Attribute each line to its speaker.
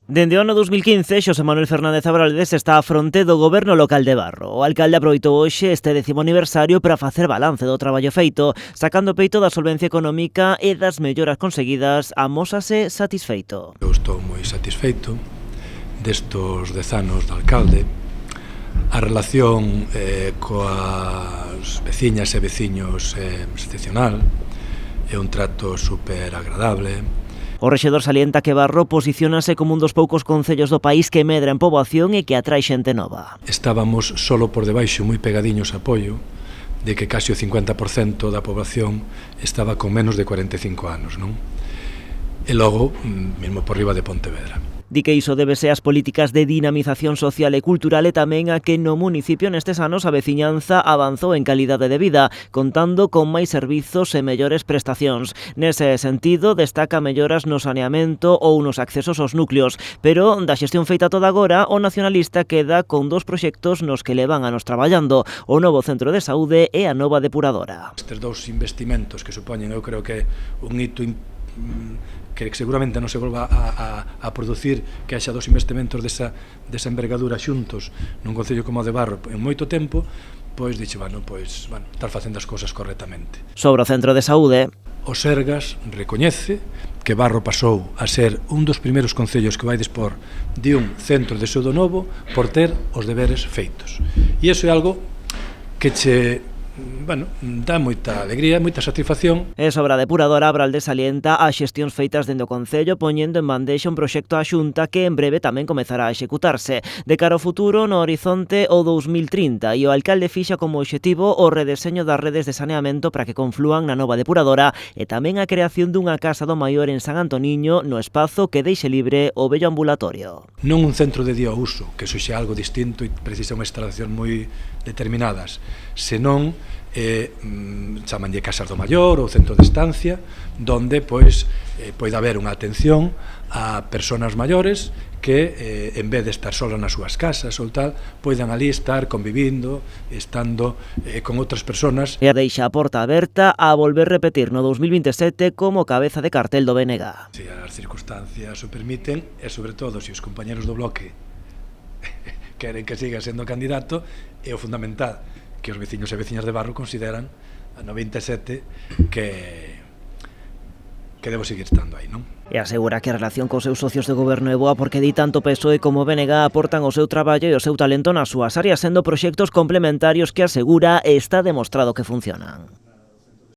Speaker 1: Dende o ano 2015, Xosé Manuel Fernández Abraldes está á fronte do goberno local de Barro. O alcalde aproveitou hoxe este 10º aniversario para facer balance do traballo feito, sacando peito da solvencia económica e das melloras conseguidas, amósase satisfeito.
Speaker 2: Eu estou moi satisfeito destos 10 anos de alcalde. A relación coas veciñas e veciños é excepcional, é un trato super agradable.
Speaker 1: O rexedor salienta que Barro posiciónase como un dos poucos concellos do país que medra en poboación e que atrae xente nova.
Speaker 2: Estábamos solo por debaixo, moi pegadiños a apoio, de que casi o 50% da poboación estaba con menos de 45 anos, non? E logo, mesmo por riba de Pontevedra.
Speaker 1: Di que iso débese ás políticas de dinamización social e cultural e tamén a que no municipio nestes anos a veciñanza avanzou en calidade de vida, contando con máis servizos e mellores prestacións. Nese sentido, destaca melloras no saneamento ou nos accesos aos núcleos, pero da xestión feita toda agora, o nacionalista queda con dos proxectos nos que levan anos traballando, o novo centro de saúde e a nova depuradora.
Speaker 2: Estes dous investimentos que supoñen, eu creo que un hito que seguramente non se volva a producir, que haxa dos investimentos desa envergadura xuntos nun concello como o de Barro en moito tempo, pois dixe, estar facendo as cousas correctamente.
Speaker 1: Sobre o centro de saúde,
Speaker 2: o Sergas recoñece que Barro pasou a ser un dos primeiros concellos que vai dispor de un centro de saúde novo por ter os deberes feitos. E iso é algo que dá moita alegría, moita satisfacción.
Speaker 1: E sobre a depuradora, Abraldes salienta as xestións feitas dende o Concello, poñendo en bandexa un proxecto á Xunta que en breve tamén comezará a executarse. De cara ao futuro, no horizonte o 2030, e o alcalde fixa como obxectivo o redeseño das redes de saneamento para que conflúan na nova depuradora e tamén a creación dunha casa do maior en San Antoniño no espazo que deixe libre o vello ambulatorio.
Speaker 2: Non un centro de día ao uso, que iso xa é algo distinto e precisa unha instalación moi determinadas, senón chamanlle casas do maior ou centro de estancia, donde pois pode haber unha atención a persoas maiores que en vez de estar solas nas súas casas ou tal, poidan ali estar convivindo, estando con outras persoas.
Speaker 1: E deixa a porta aberta a volver repetir no 2027 como cabeza de cartel do BNG.
Speaker 2: Se as circunstancias o permiten, e sobre todo se os compañeros do bloque queren que siga sendo candidato, é o fundamental que os veciños e veciñas de Barro consideran a 97 que debo seguir estando aí, non?
Speaker 1: E asegura que a relación cos seus socios de goberno é boa porque di tanto PSOE como BNG aportan o seu traballo e o seu talento nas súas áreas, sendo proxectos complementarios que asegura está demostrado que funcionan.